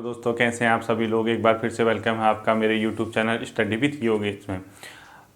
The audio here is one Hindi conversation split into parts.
दोस्तों कैसे हैं आप सभी लोग। एक बार फिर से वेलकम है आपका मेरे YouTube channel study with Yogesh में।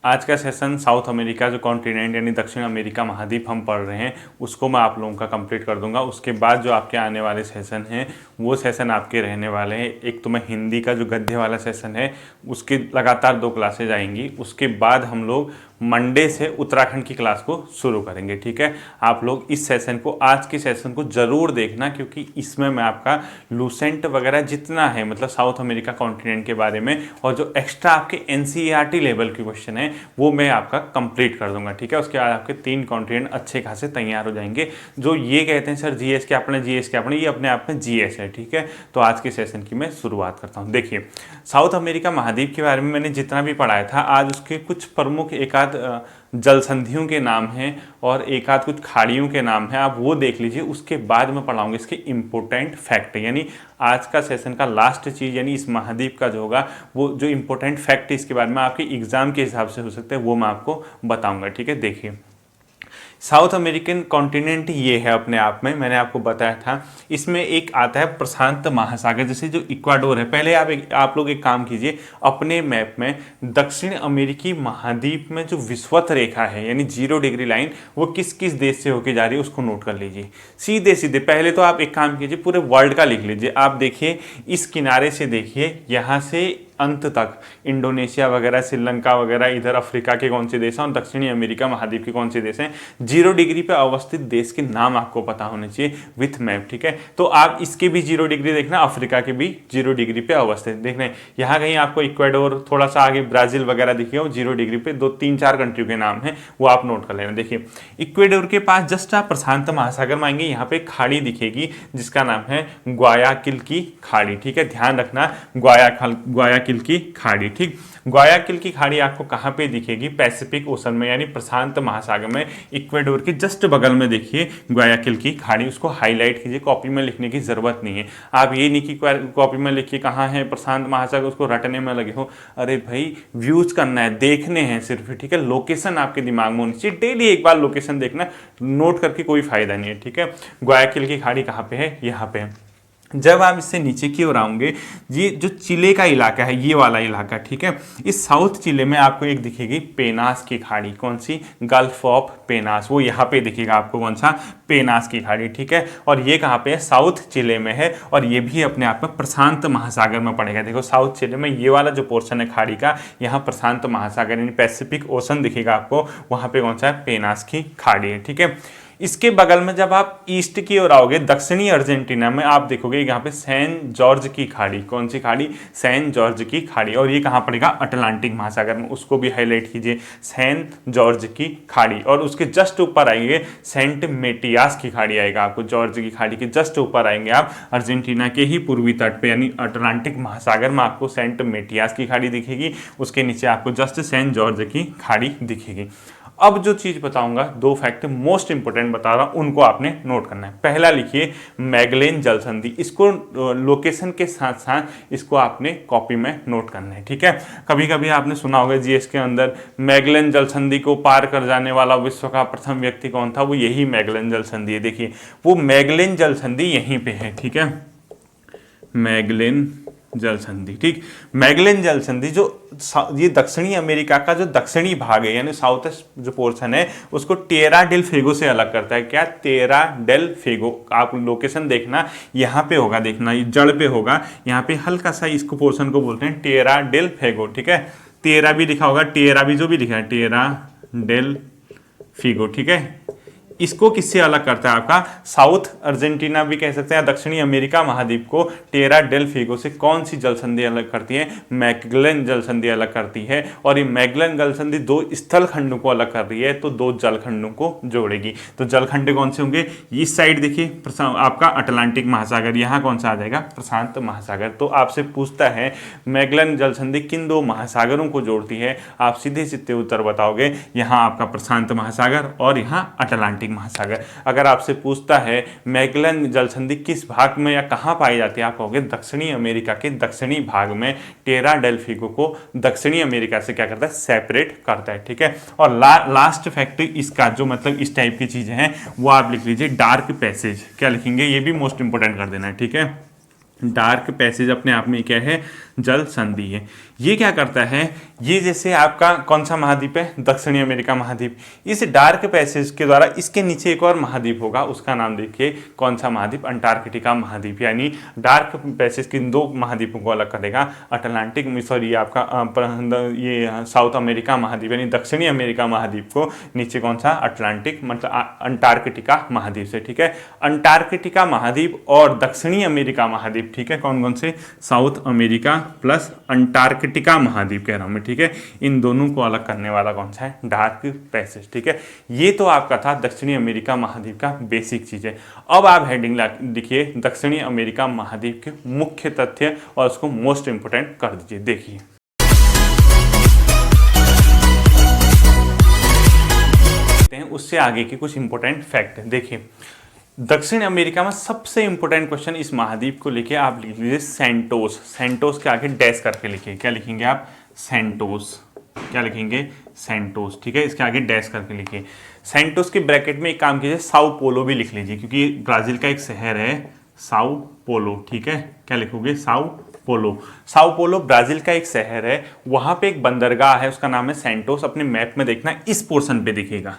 आज का सेशन साउथ अमेरिका जो कॉन्टिनेंट यानी दक्षिण अमेरिका महाद्वीप हम पढ़ रहे हैं उसको मैं आप लोगों का कंप्लीट कर दूंगा। उसके बाद जो आपके आने वाले सेशन हैं वो सेशन आपके रहने वाले हैं। एक तो मैं हिंदी का जो गद्य वाला सेशन है उसके लगातार 2 क्लासेज आएंगी। उसके बाद हम लोग मंडे से उत्तराखंड की क्लास को शुरू करेंगे। ठीक है, आप लोग इस सेशन को, आज के सेशन को ज़रूर देखना क्योंकि इसमें मैं आपका लूसेंट वगैरह जितना है मतलब साउथ अमेरिका कॉन्टिनेंट के बारे में और जो एक्स्ट्रा आपके एनसीईआरटी लेवल के क्वेश्चन है वो मैं आपका कंप्लीट कर दूंगा। ठीक है, उसके बाद आपके 3 कॉन्टिनेंट अच्छे खासे तैयार हो जाएंगे। जो ये कहते हैं सर जीएस के अपने ये अपने आप में जीएस है। ठीक है, तो आज के सेशन की मैं शुरुआत करता हूँ। देखिए, साउथ अमेरिका महाद्वीप के बारे में मैंने जितना भी पढ़ाया था, आज उसके कुछ प्रमुख एकाध जल संधियों के नाम हैं और एकाध कुछ खाड़ियों के नाम हैं, आप वो देख लीजिए। उसके बाद मैं पढ़ाऊंगा इसके इंपॉर्टेंट फैक्ट, यानी आज का सेशन का लास्ट चीज़ यानी इस महाद्वीप का जो होगा वो जो इंपॉर्टेंट फैक्ट है इसके बारे में आपके एग्जाम के हिसाब से हो सकते हैं वो मैं आपको बताऊंगा। ठीक है, देखिए साउथ अमेरिकन कॉन्टिनेंट ये है अपने आप में, मैंने आपको बताया था। इसमें एक आता है प्रशांत महासागर, जैसे जो इक्वाडोर है। पहले आप लोग एक काम कीजिए, अपने मैप में दक्षिण अमेरिकी महाद्वीप में जो विषुवत रेखा है यानी 0 डिग्री लाइन वो किस किस देश से होके जा रही है उसको नोट कर लीजिए। सीधे सीधे पहले तो आप एक काम कीजिए, पूरे वर्ल्ड का लिख लीजिए। आप देखिए इस किनारे से, देखिए यहाँ से अंत तक इंडोनेशिया वगैरह, श्रीलंका वगैरह, इधर अफ्रीका के कौन से देश हैं और दक्षिणी अमेरिका महाद्वीप के कौन से देश हैं, 0 डिग्री पे अवस्थित देश के नाम आपको पता होने चाहिए विथ मैप। ठीक है, तो आप इसके भी 0 डिग्री देखना, अफ्रीका के भी 0 डिग्री पे अवस्थित देखना। यहाँ कहीं आपको इक्वाडोर, थोड़ा सा आगे ब्राजील वगैरह दिखे हो 0 डिग्री पे, 2-3-4 कंट्री के नाम है वो आप नोट कर लेना। देखिए इक्वाडोर के पास जस्ट आप प्रशांत महासागर में आएंगे, यहाँ पे खाड़ी दिखेगी जिसका नाम है ग्वायाकिल की खाड़ी। ठीक है, ध्यान रखना, ग्वायाकिल की खाड़ी। ठीक, ग्वायाकिल की खाड़ी आपको कहाँ पे दिखेगी? पैसिफिक ओशन में यानी प्रशांत महासागर में। इक्वाडोर के जस्ट बगल में देखिए ग्वायाकिल की खाड़ी, उसको हाईलाइट कीजिए, कॉपी में लिखने की जरूरत नहीं है। आप ये नहीं कि कॉपी में लिखिए कहाँ है प्रशांत महासागर उसको रटने में लगे हो। अरे भाई व्यूज करना है, देखने हैं सिर्फ। ठीक है, लोकेशन आपके दिमाग में होनी चाहिए, डेली एक बार लोकेशन देखना, नोट करके कोई फायदा नहीं है। ठीक है, ग्वायाकिल की खाड़ी कहाँ पे है? यहाँ पे है। जब आप इससे नीचे की ओर आओगे, ये जो चिले का इलाका है, ये वाला इलाका, ठीक है, इस साउथ चिले में आपको एक दिखेगी पेनास की खाड़ी। कौन सी? गल्फ ऑफ पेनास, वो यहाँ पे दिखेगा आपको। कौन सा? पेनास की खाड़ी। ठीक है, और ये कहाँ पे है? साउथ चिले में है और ये भी अपने आप में प्रशांत महासागर में पड़ेगा। देखो साउथ चिले में ये वाला जो पोर्शन है खाड़ी का, यहाँ प्रशांत महासागर यानी पैसिफिक ओशन दिखेगा आपको, वहाँ पे कौन सा है? पेनास की खाड़ी है। ठीक है, इसके बगल में जब आप ईस्ट की ओर आओगे, दक्षिणी अर्जेंटीना में आप देखोगे यहाँ पे सैन जॉर्ज की खाड़ी। कौन सी खाड़ी? सैन जॉर्ज की खाड़ी। और ये कहाँ पड़ेगा? अटलांटिक महासागर में, उसको भी हाईलाइट कीजिए, सैन जॉर्ज की खाड़ी। और उसके जस्ट ऊपर आएंगे सेंट मेटियास की खाड़ी आएगा आपको। जॉर्ज की खाड़ी के जस्ट ऊपर आएंगे आप अर्जेंटीना के ही पूर्वी तट पे यानी अटलांटिक महासागर में आपको सेंट मेटियास की खाड़ी दिखेगी। उसके नीचे आपको जस्ट सैन जॉर्ज की खाड़ी दिखेगी। अब जो चीज बताऊंगा, 2 फैक्ट मोस्ट इंपोर्टेंट बता रहा हूं, उनको आपने नोट करना है। पहला लिखिए मैगलेन जल संधि, इसको लोकेशन के साथ साथ इसको आपने कॉपी में नोट करना है। ठीक है, कभी कभी आपने सुना होगा जीएस के अंदर मैगलेन जल संधि को पार कर जाने वाला विश्व का प्रथम व्यक्ति कौन था? वो यही मैगलेन जल संधि है। देखिए वो मैगलेन जल संधि यहीं पे है। ठीक है, मैगलेन जल संधि। ठीक, मैगलेन जल संधि जो ये दक्षिणी अमेरिका का जो दक्षिणी भाग है यानी साउथ जो पोर्शन है उसको टेरा डेल फेगो से अलग करता है। क्या? टेरा डेल फेगो। आप लोकेशन देखना, यहाँ पे होगा, देखना ये जड़ पे होगा, यहाँ पे हल्का सा इसको पोर्शन को बोलते हैं टेरा डेल फेगो। ठीक है, टेरा भी लिखा होगा, टेरा भी जो भी लिखा है, टेरा डेल फिगो। ठीक है, इसको किससे अलग करता है? आपका साउथ अर्जेंटीना भी कह सकते हैं, दक्षिणी अमेरिका महाद्वीप को टेरा डेल फिगो से कौन सी जल संधि अलग करती है? मैगलेन जल संधि अलग करती है। और ये मैगलेन जल संधि 2 स्थल खंडों को अलग कर रही है, तो 2 जल खंडों को जोड़ेगी। तो जल खंड कौन से होंगे? इस साइड देखिए आपका अटलांटिक महासागर, यहाँ कौन सा आ जाएगा? प्रशांत महासागर। तो आपसे पूछता है मैगलेन जल संधि किन 2 महासागरों को जोड़ती है? आप सीधे सीधे उत्तर बताओगे, यहाँ आपका प्रशांत महासागर और यहाँ अटलांटिक महासागर। अगर आपसे पूछता है मैगलेन जल संधि किस भाग में या कहां पाई जाती है, आप कहोगे दक्षिणी अमेरिका के दक्षिणी भाग में। टेरा डेल फिगो को दक्षिणी अमेरिका से क्या करता है? सेपरेट करता है। ठीक है, और लास्ट फैक्ट इसका जो मतलब इस टाइप की चीजें हैं वो आप लिख लीजिए डार्क पैसेज। क्या लिखेंगे? ये भी मोस्ट इंपोर्टेंट कर देना है। ठीक है, डार्क पैसेज अपने आप में क्या है, जल संधि है। ये क्या करता है, ये जैसे आपका कौन सा महाद्वीप है, दक्षिणी अमेरिका महाद्वीप, इस डार्क पैसेज के द्वारा इसके नीचे एक और महाद्वीप होगा, उसका नाम देखिए कौन सा महाद्वीप, अंटार्कटिका महाद्वीप। यानी डार्क पैसेज किन दो महाद्वीपों को अलग करेगा, अटलांटिक, सॉरी आपका ये साउथ अमेरिका महाद्वीप यानी दक्षिणी अमेरिका महाद्वीप को नीचे कौन सा, अटलांटिक मतलब अंटार्कटिका महाद्वीप से, ठीक है। अंटार्कटिका महाद्वीप और दक्षिणी अमेरिका महाद्वीप, ठीक है, कौन कौन से, साउथ अमेरिका प्लस अंटार्कटिका महाद्वीप कह रहा हूं मैं, ठीक है, इन दोनों को अलग करने वाला कौन सा है, डार्क पैसेज, ठीक है। ये तो आपका था दक्षिणी अमेरिका महाद्वीप का बेसिक चीज है। अब आप हेडिंग लिखिए दक्षिणी अमेरिका महाद्वीप के मुख्य तथ्य और उसको मोस्ट इंपोर्टेंट कर दीजिए। देखिए उससे आगे के कुछ इंपोर्टेंट फैक्ट देखिए, दक्षिण अमेरिका में सबसे इंपोर्टेंट क्वेश्चन इस महाद्वीप को लेके आप लिख लीजिए सेंटोस। सेंटोस के आगे डैश करके लिखिए, क्या लिखेंगे आप, सेंटोस, क्या लिखेंगे, सेंटोस, ठीक है, इसके आगे डैश करके लिखिए। सेंटोस के ब्रैकेट में एक काम कीजिए, साओ पोलो भी लिख लीजिए, क्योंकि ब्राजील का एक शहर है साओ पोलो, ठीक है, क्या लिखोगे, Sao Paulo. Sao Paulo Brazil का एक शहर है, वहां पे एक बंदरगाह है, उसका नाम है सेंटोस। अपने मैप में देखना, इस पोर्शन पे दिखेगा,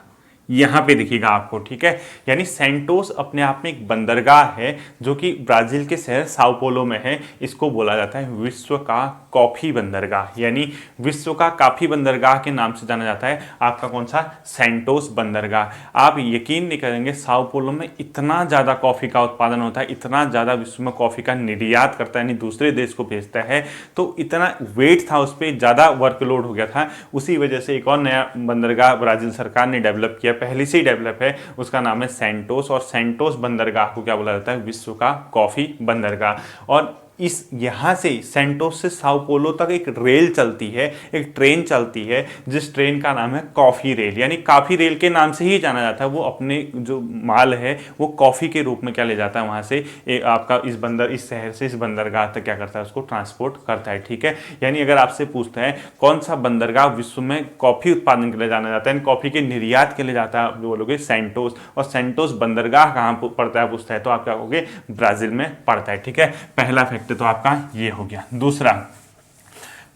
यहाँ पे दिखेगा आपको, ठीक है। यानी सेंटोस अपने आप में एक बंदरगाह है जो कि ब्राजील के शहर साओ पोलो में है। इसको बोला जाता है विश्व का कॉफी बंदरगाह, यानी विश्व का काफी बंदरगाह के नाम से जाना जाता है आपका कौन सा, सेंटोस बंदरगाह। आप यकीन नहीं करेंगे, साओ पोलो में इतना ज़्यादा कॉफ़ी का उत्पादन होता है, इतना ज़्यादा विश्व में कॉफ़ी का निर्यात करता है, यानी दूसरे देश को भेजता है, तो इतना वेट था उस पर, ज़्यादा वर्कलोड हो गया था। उसी वजह से एक और नया बंदरगाह ब्राज़ील सरकार ने डेवलप किया, पहले से ही डेवलप है, उसका नाम है सेंटोस। और सेंटोस बंदरगाह को क्या बोला जाता है, विश्व का कॉफ़ी बंदरगाह। और इस यहाँ से सेंटोस से साओ पोलो तक एक रेल चलती है, एक ट्रेन चलती है, जिस ट्रेन का नाम है कॉफ़ी रेल, यानी काफ़ी रेल के नाम से ही जाना जाता है। वो अपने जो माल है वो कॉफ़ी के रूप में क्या ले जाता है वहाँ से, आपका इस शहर से इस बंदरगाह तक क्या करता है, उसको ट्रांसपोर्ट करता है, ठीक है। यानी अगर आपसे पूछते हैं कौन सा बंदरगाह विश्व में कॉफ़ी उत्पादन के लिए जाना जाता है, कॉफ़ी के निर्यात के लिए जाता है, आप बोलोगे सेंटोस। और सेंटोस बंदरगाह कहाँ पड़ता है पूछता है, तो आप क्या कहोगे, ब्राज़ील में पड़ता है, ठीक है। पहला फैक्ट तो आपका ये हो गया। दूसरा,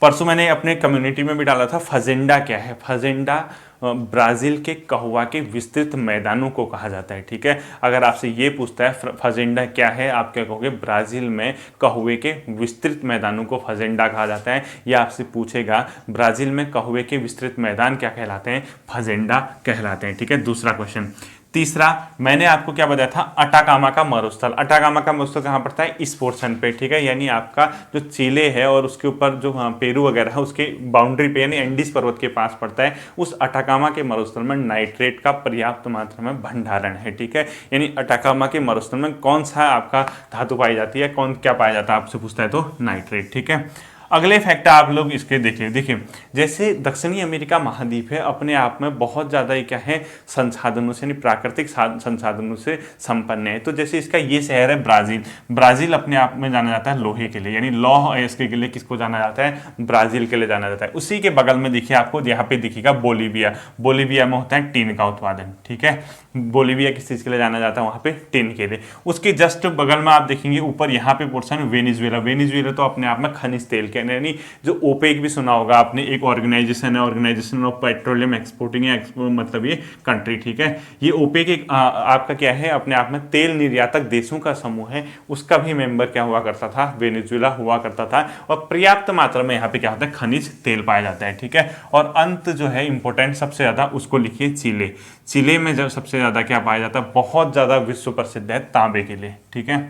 परसों मैंने अपने कम्युनिटी में भी डाला था, फजेंडा क्या है। फजेंडा ब्राज़ील के कहुआ के विस्तृत मैदानों को कहा जाता है, ठीक है। अगर आपसे ये पूछता है फजेंडा क्या है, आप क्या कहोगे, ब्राज़ील में कहुए के विस्तृत मैदानों को फजेंडा कहा जाता है। या आपसे पूछेगा ब्राज़ील में कहुए के विस्तृत मैदान क्या कहलाते हैं, फजेंडा कहलाते हैं, ठीक है। दूसरा क्वेश्चन। तीसरा, मैंने आपको क्या बताया था, अटाकामा का मरुस्थल। अटाकामा का मरुस्थल कहाँ पड़ता है, इस पोर्शन पे, ठीक है। यानी आपका जो चिले है और उसके ऊपर जो पेरू वगैरह है उसके बाउंड्री पे, यानी एंडीज पर्वत के पास पड़ता है। उस अटाकामा के मरुस्थल में नाइट्रेट का पर्याप्त मात्रा में भंडारण है, ठीक है। यानी अटाकामा के मरुस्थल में कौन सा आपका धातु पाई जाती है, कौन क्या पाया जाता है आपसे पूछता है, तो नाइट्रेट, ठीक है। अगले फैक्ट आप लोग इसके देखिए जैसे दक्षिणी अमेरिका महाद्वीप है, अपने आप में बहुत ज़्यादा क्या है, संसाधनों से, यानी प्राकृतिक संसाधनों से संपन्न है। तो जैसे इसका ये शहर है ब्राज़ील, ब्राज़ील अपने आप में जाना जाता है लोहे के लिए, यानी लौह अयस्क के लिए किसको जाना जाता है, ब्राज़ील के लिए जाना जाता है। उसी के बगल में देखिए आपको यहाँ पे दिखेगा बोलीविया, बोलीविया में होता है टीन का उत्पादन, ठीक है। बोलीविया किस चीज़ के लिए जाना जाता है, वहाँ पे टिन के लिए। उसके जस्ट बगल में आप देखेंगे ऊपर यहाँ पे पोर्शन वेनेजुएला। वेनेजुएला तो अपने आप में खनिज तेल के, यानी जो ओपेक भी सुना होगा आपने, एक ऑर्गेनाइजेशन है, ऑर्गेनाइजेशन ऑफ पेट्रोलियम एक्सपोर्टिंग मतलब ये कंट्री, ठीक है। ये ओपेक एक आपका क्या है, अपने आप में तेल निर्यातक देशों का समूह है, उसका भी मेंबर क्या हुआ करता था, वेनेजुएला हुआ करता था। और पर्याप्त मात्रा में यहाँ पे क्या होता है, खनिज तेल पाया जाता है, ठीक है। और अंत जो है इंपॉर्टेंट सबसे ज़्यादा, उसको लिखिए चिले। चिले में जब सबसे ज़्यादा क्या पाया जाता है, बहुत ज़्यादा विश्व प्रसिद्ध है तांबे के लिए, ठीक है।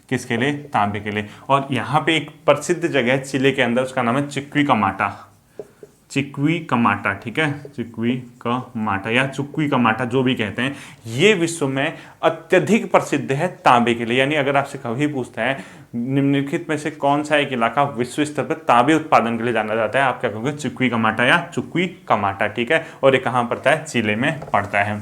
किसके लिए, तांबे के लिए। और यहाँ पे एक प्रसिद्ध जगह है चिले के अंदर, उसका नाम है चिक्विकमाटा, चिक्विकमाटा, ठीक है। चिक्विकमाटा या चुक्विकमाटा जो भी कहते हैं, ये विश्व में अत्यधिक प्रसिद्ध है तांबे के लिए। यानी अगर आपसे कभी पूछता है निम्नलिखित में से कौन सा एक इलाका विश्व स्तर पर तांबे उत्पादन के लिए जाना जाता है, आप क्या कहोगे, चिक्विकमाटा या चुक्विकमाटा, ठीक है। और ये कहाँ पड़ता है, चिले में पड़ता है।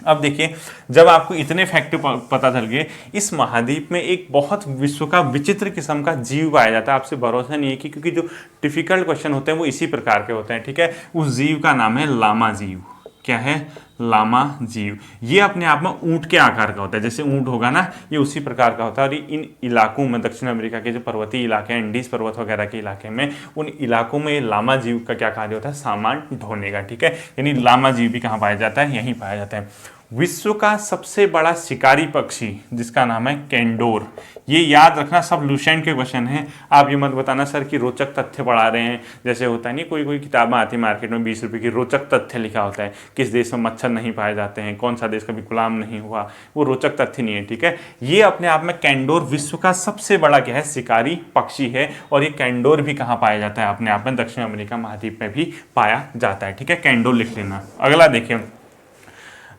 अब देखिए, जब आपको इतने फैक्ट पता चल गए, इस महाद्वीप में एक बहुत विश्व का विचित्र किस्म का जीव पाया जाता है। आपसे भरोसा नहीं है कि, क्योंकि जो डिफिकल्ट क्वेश्चन होते हैं वो इसी प्रकार के होते हैं, ठीक है। उस जीव का नाम है लामा जीव। क्या है, लामा जीव। ये अपने आप में ऊंट के आकार का होता है, जैसे ऊंट होगा ना, ये उसी प्रकार का होता है। और इन इलाकों में, दक्षिण अमेरिका के जो पर्वतीय इलाके हैं, इंडीज पर्वत वगैरह के इलाके में, उन इलाकों में लामा जीव का क्या कार्य होता है, सामान ढोने का। ठीक है, यानी लामा जीव भी कहाँ पाया जाता है, यहीं पाया जाता है। विश्व का सबसे बड़ा शिकारी पक्षी जिसका नाम है कैंडोर। ये याद रखना, सब लूसेंट के क्वेश्चन हैं। आप ये मत बताना सर कि रोचक तथ्य पढ़ा रहे हैं, जैसे होता है नहीं, कोई कोई किताबें आती है मार्केट में 20 रुपए की, रोचक तथ्य लिखा होता है, किस देश में मच्छर नहीं पाए जाते हैं, कौन सा देश कभी गुलाम नहीं हुआ, वो रोचक तथ्य नहीं है। ठीक है, ये अपने आप में कैंडोर विश्व का सबसे बड़ा क्या है, शिकारी पक्षी है। और ये कैंडोर भी कहाँ पाया जाता है, अपने आप में दक्षिण अमेरिका महाद्वीप में भी पाया जाता है। ठीक है, कैंडोर लिख लेना। अगला देखिए,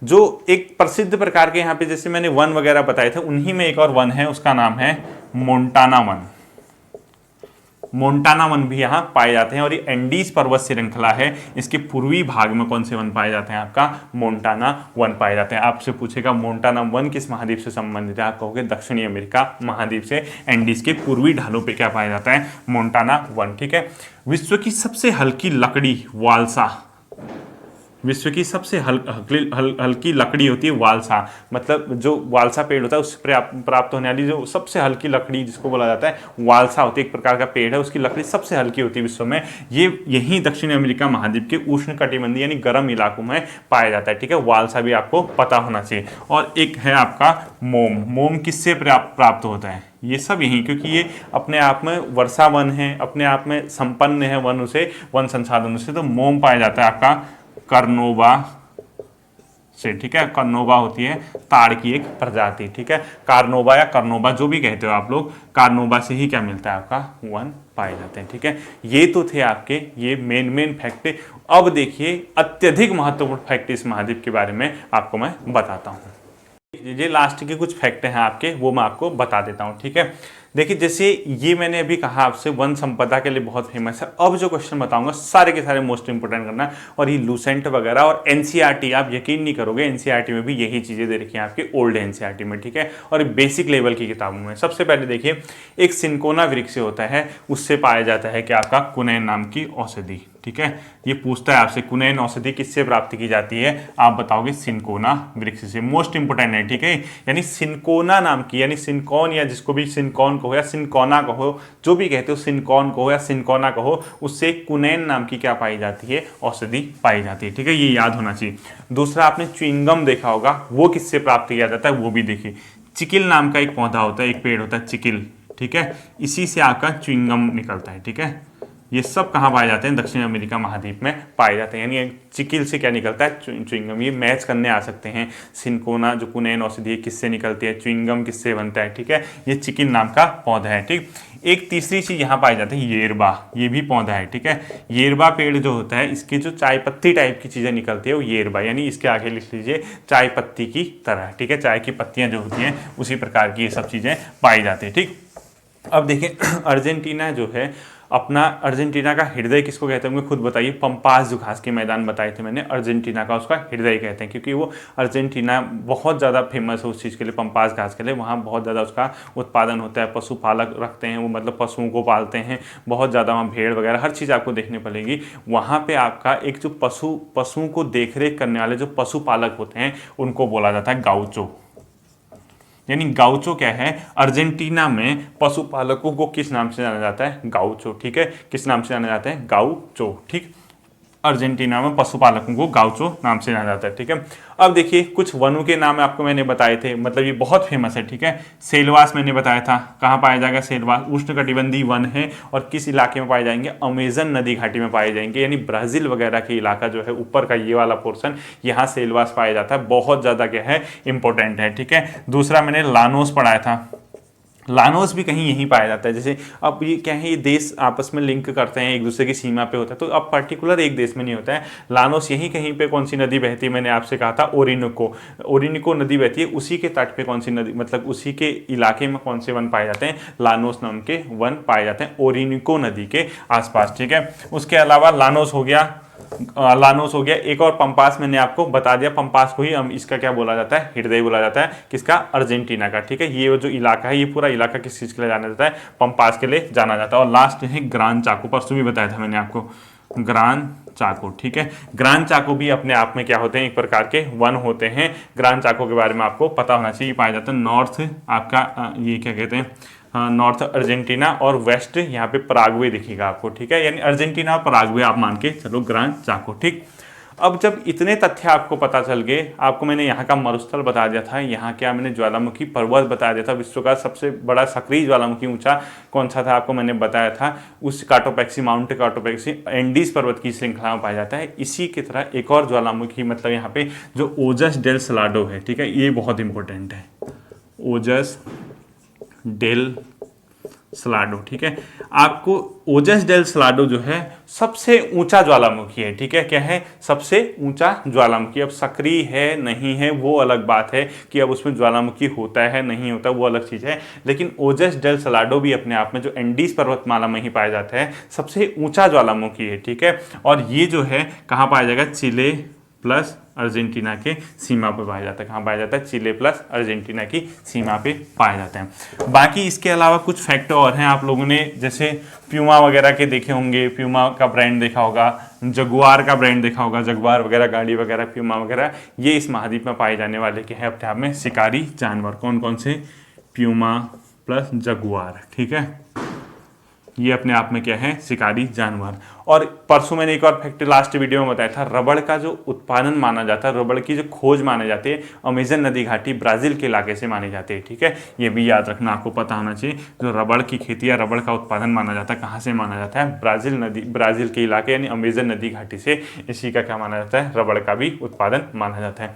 जो एक प्रसिद्ध प्रकार के यहाँ पे जैसे मैंने वन वगैरह बताए थे, उन्हीं में एक और वन है, उसका नाम है मोंटाना वन। मोंटाना वन भी यहाँ पाए जाते हैं और ये एंडीज पर्वत श्रृंखला है, इसके पूर्वी भाग में कौन से वन पाए जाते हैं, आपका मोंटाना वन पाए जाते हैं। आपसे पूछेगा मोंटाना वन किस महाद्वीप से संबंधित है, आप कहोगे दक्षिणी अमेरिका महाद्वीप से, एंडीज के पूर्वी ढालों पे क्या पाया जाता है, मोंटाना वन। ठीक है, विश्व की सबसे हल्की लकड़ी वालसा, विश्व की सबसे हल्की लकड़ी होती है वालसा, मतलब जो वालसा पेड़ होता है उससे प्राप्त होने वाली जो सबसे हल्की लकड़ी जिसको बोला जाता है वालसा होती है, एक प्रकार का पेड़ है, उसकी लकड़ी सबसे हल्की होती है विश्व में। ये यही दक्षिण अमेरिका महाद्वीप के उष्ण कटिबंधीय यानी गर्म इलाकों में पाया जाता है। ठीक है, वालसा भी आपको पता होना चाहिए। और एक है आपका मोम। मोम किससे प्राप्त होता है, ये सब यही, क्योंकि ये अपने आप में वर्षा वन है, अपने आप में संपन्न है वन से, वन संसाधनों से। तो मोम पाया जाता है आपका कार्नोबा से। ठीक है, कार्नोबा होती है ताड़ की एक प्रजाति। ठीक है, कार्नोबा या कार्नोबा जो भी कहते हो आप लोग, कार्नोबा से ही क्या मिलता है, आपका वन पाए जाते हैं। ठीक है, ये तो थे आपके ये मेन फैक्ट। अब देखिए अत्यधिक महत्वपूर्ण फैक्ट इस महाद्वीप के बारे में आपको मैं बताता हूँ। ये लास्ट के कुछ फैक्ट हैं आपके, वो मैं आपको बता देता हूँ। ठीक है, देखिए जैसे ये मैंने अभी कहा आपसे वन संपदा के लिए बहुत फेमस है। अब जो क्वेश्चन बताऊंगा सारे के सारे मोस्ट इंपोर्टेंट करना, और ये लूसेंट वगैरह और एनसीईआरटी, आप यकीन नहीं करोगे एनसीईआरटी में भी यही चीजें दे रखी हैं आपके, ओल्ड एनसीईआरटी में। ठीक है, और बेसिक लेवल की किताबों में सबसे पहले देखिए, एक सिनकोना वृक्ष होता है, उससे पाया जाता है कि आपका कुनैन नाम की औषधि। ठीक है, ये पूछता है आपसे कुनैन औषधि किससे प्राप्त की जाती है, आप बताओगे सिनकोना वृक्ष से। मोस्ट इंपोर्टेंट है। ठीक है, यानी सिनकोना नाम की, यानी सिनकॉन या जिसको भी सिनकॉन कहो या सिनकोना कहो, जो भी कहते हो, सिनकॉन कहो या सिनकोना कहो, उससे कुनैन नाम की क्या पाई जाती है, औषधि पाई जाती है। ठीक है, ये याद होना चाहिए। दूसरा, आपने च्युइंगम देखा होगा, वो किससे प्राप्त किया जाता है, वो भी देखिए। चिकिल नाम का एक पौधा होता है, एक पेड़ होता है चिकिल। ठीक है, इसी से आपका च्युइंगम निकलता है। ठीक है, ये सब कहाँ पाए जाते हैं, दक्षिण अमेरिका महाद्वीप में पाए जाते हैं। यानी चिकिल से क्या निकलता है, च्युइंगम। ये मैच करने आ सकते हैं, सिनकोना जो कुनैन औषधि किससे निकलती है, च्युइंगम किससे बनता है। ठीक है, ये चिकिल नाम का पौधा है। ठीक, एक तीसरी चीज यहाँ पाई जाती है येरबा, ये भी पौधा है। ठीक है, येरबा पेड़ जो होता है, इसके जो चाय पत्ती टाइप की चीजें निकलती है वो येरबा, यानी इसके आगे लिख लीजिए चाय पत्ती की तरह। ठीक है, चाय की पत्तियां जो होती हैं उसी प्रकार की ये सब चीजें पाई जाती है। ठीक, अब देखिए अर्जेंटीना जो है अपना, अर्जेंटीना का हृदय किसको कहते हैं, खुद बताइए। पंपास जो घास के मैदान बताए थे मैंने, अर्जेंटीना का उसका हृदय कहते हैं, क्योंकि वो अर्जेंटीना बहुत ज़्यादा फेमस है उस चीज़ के लिए, पंपास घास के लिए। वहाँ बहुत ज़्यादा उसका उत्पादन होता है, पशुपालक रखते हैं वो, मतलब पशुओं को पालते हैं बहुत ज़्यादा, वहाँ भेड़ वगैरह हर चीज़ आपको देखने पड़ेगी। वहाँ पर आपका एक जो पशुओं को देख रेख करने वाले जो पशुपालक होते हैं उनको बोला जाता है गाउचो। यानी गाउचो क्या है, अर्जेंटीना में पशुपालकों को किस नाम से जाना जाता है, गाउचो। ठीक है, किस नाम से जाना जाता है, गाउचो। ठीक, अर्जेंटीना में पशुपालकों को गाउचो नाम से जाना जाता है। ठीक है, अब देखिए कुछ वनों के नाम आपको मैंने बताए थे, मतलब ये बहुत फेमस है। ठीक है, सेलवास मैंने बताया था, कहाँ पाया जाएगा सेलवास, उष्णकटिबंधीय वन है, और किस इलाके में पाए जाएंगे, अमेजन नदी घाटी में पाए जाएंगे, यानी ब्राजील वगैरह के इलाका जो है ऊपर का ये वाला पोर्शन, यहाँ सेलवास पाया जाता है, बहुत ज़्यादा क्या है, इंपॉर्टेंट है। ठीक है, दूसरा मैंने लानोस पढ़ाया था, लानोस भी कहीं यहीं पाया जाता है। जैसे अब ये क्या है, ये देश आपस में लिंक करते हैं, एक दूसरे की सीमा पे होता है, तो अब पर्टिकुलर एक देश में नहीं होता है। लानोस यहीं कहीं पे कौन सी नदी बहती है, मैंने आपसे कहा था ओरिनिको नदी बहती है, उसी के तट पे कौन सी नदी, मतलब उसी के इलाके में कौन से वन पाए जाते हैं, लानोस नाम के वन पाए जाते हैं ओरिनिको नदी के आसपास। ठीक है, उसके अलावा लानोस हो गया, एक और पंपास मैंने आपको बता दिया, पंपास को ही हम इसका क्या बोला जाता है, हृदय बोला जाता है, किसका, अर्जेंटीना का। ठीक है, ये जो इलाका है, ये पूरा इलाका किस चीज के लिए जाना जाता है, पंपास के लिए जाना जाता है। और लास्ट है ग्रान चाको, परसों भी बताया था मैंने आपको, ग्रान चाको, ठीक है। ग्रांड चाको भी अपने आप में क्या होते हैं, एक प्रकार के वन होते हैं। ग्रांड चाको के बारे में आपको पता होना चाहिए। पाया जाता है नॉर्थ आपका ये क्या कहते हैं, नॉर्थ अर्जेंटीना और वेस्ट यहाँ पे पराग्वे दिखेगा आपको, ठीक है। यानी अर्जेंटीना और पराग्वे आप मान के चलो ग्रांड चाको, ठीक। अब जब इतने तथ्य आपको पता चल गए, आपको मैंने यहाँ का मरुस्थल बता दिया था, यहाँ क्या मैंने ज्वालामुखी पर्वत बता दिया था, विश्व का सबसे बड़ा सक्रिय ज्वालामुखी ऊंचा कौन सा था आपको मैंने बताया था, उस काटोपैक्सी, माउंट काटोपैक्सी एंडीज पर्वत की श्रृंखला में पाया जाता है। इसी की तरह एक और ज्वालामुखी मतलब यहाँ पे जो ओजस डेल सलाडो है, ठीक है, ये बहुत इंपॉर्टेंट है, ओजस डेल सलाडो, ठीक है। आपको ओजस डेल सलाडो जो है सबसे ऊंचा ज्वालामुखी है, ठीक है। क्या है, सबसे ऊंचा ज्वालामुखी। अब सक्रिय है नहीं है वो अलग बात है, कि अब उसमें ज्वालामुखी होता है नहीं होता वो अलग चीज है, लेकिन ओजस डेल सलाडो भी अपने आप में जो एंडीज पर्वतमाला में ही पाया जाता है, सबसे ऊंचा ज्वालामुखी है, ठीक है। और ये जो है कहाँ पाया जाएगा, चिले प्लस अर्जेंटीना के सीमा पे पाया जाता है। कहाँ पाया जाता है, चिले प्लस अर्जेंटीना की सीमा पे पाया जाता है। बाकी इसके अलावा कुछ फैक्ट और हैं, आप लोगों ने जैसे प्यूमा वगैरह के देखे होंगे, प्यूमा का ब्रांड देखा होगा, जगुआर का ब्रांड देखा होगा, जगुआर वगैरह गाड़ी वगैरह, प्यूमा वगैरह, ये इस महाद्वीप में पाए जाने वाले के हैं अपने आप में शिकारी जानवर। कौन कौन से, प्यूमा प्लस जगुआर, ठीक है, ये अपने आप में क्या है, शिकारी जानवर। और परसों मैंने एक और फैक्ट लास्ट वीडियो में बताया था, रबड़ का जो उत्पादन माना जाता है, रबड़ की जो खोज माने जाती है, अमेजन नदी घाटी ब्राजील के इलाके से मानी जाती है, ठीक है। ये भी याद रखना, आपको पता होना चाहिए। जो रबड़ की खेती या रबड़ का उत्पादन माना जाता है, कहाँ से माना जाता है, ब्राजील के इलाके यानी अमेजन नदी घाटी से इसी का क्या माना जाता है, रबड़ का भी उत्पादन माना जाता है।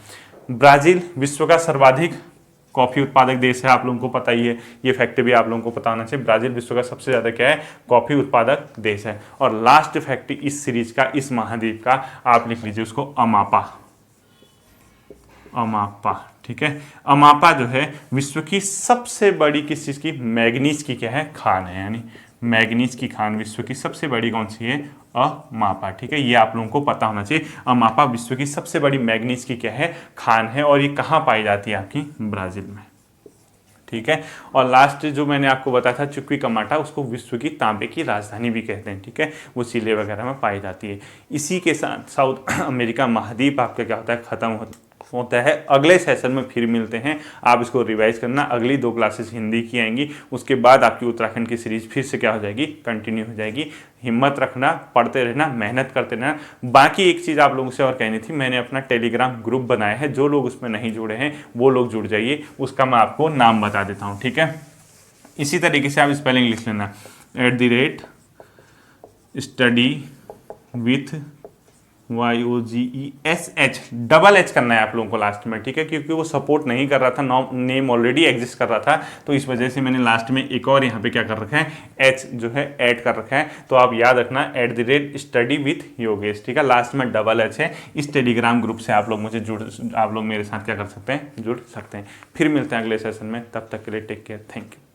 ब्राजील विश्व का सर्वाधिक कॉफी उत्पादक देश है, आप लोगों को पता ही है, ये फैक्ट भी आप लोगों को पता होना चाहिए। ब्राजील विश्व का सबसे ज्यादा क्या है, कॉफी उत्पादक देश है। और लास्ट फैक्ट इस सीरीज का, इस महाद्वीप का, आप लिख लीजिए उसको, अमापा, अमापा, ठीक है। अमापा जो है विश्व की सबसे बड़ी किस चीज की, मैग्नीज की क्या है, खान है, यानी मैग्नीज की खान विश्व की सबसे बड़ी कौन सी है, अमापा, ठीक है। ये आप लोगों को पता होना चाहिए। अमापा विश्व की सबसे बड़ी मैग्नीज की क्या है, खान है, और ये कहाँ पाई जाती है, आपकी ब्राजील में, ठीक है। और लास्ट जो मैंने आपको बताया था चुक्विकमाटा, उसको विश्व की तांबे की राजधानी भी कहते हैं, ठीक है, वो चिले वगैरह में पाई जाती है। इसी के साथ साउथ अमेरिका महाद्वीप आपका क्या होता है, खत्म होता है। अगले सेशन में फिर मिलते हैं, आप इसको रिवाइज करना। अगली 2 क्लासेस हिंदी की आएंगी, उसके बाद आपकी उत्तराखंड की सीरीज फिर से क्या हो जाएगी, कंटिन्यू हो जाएगी। हिम्मत रखना, पढ़ते रहना, मेहनत करते रहना। बाकी एक चीज़ आप लोगों से और कहनी थी, मैंने अपना टेलीग्राम ग्रुप बनाया है, जो लोग उसमें नहीं जुड़े हैं वो लोग जुड़ जाइए, उसका मैं आपको नाम बता देता हूँ, ठीक है। इसी तरीके से आप स्पेलिंग लिख लेना, @study with YOGESH, double H करना है आप लोगों को लास्ट में, ठीक है, क्योंकि वो सपोर्ट नहीं कर रहा था, नेम ऑलरेडी एग्जिस्ट कर रहा था, तो इस वजह से मैंने लास्ट में एक और यहाँ पे क्या कर रखा है, एच जो है ऐड कर रखा है। तो आप याद रखना @study with योगेश, ठीक है, लास्ट में डबल एच है। इस टेलीग्राम ग्रुप से आप लोग आप लोग मेरे साथ क्या कर सकते हैं, जुड़ सकते हैं। फिर मिलते हैं अगले सेशन में, तब तक के लिए टेक केयर, थैंक यू।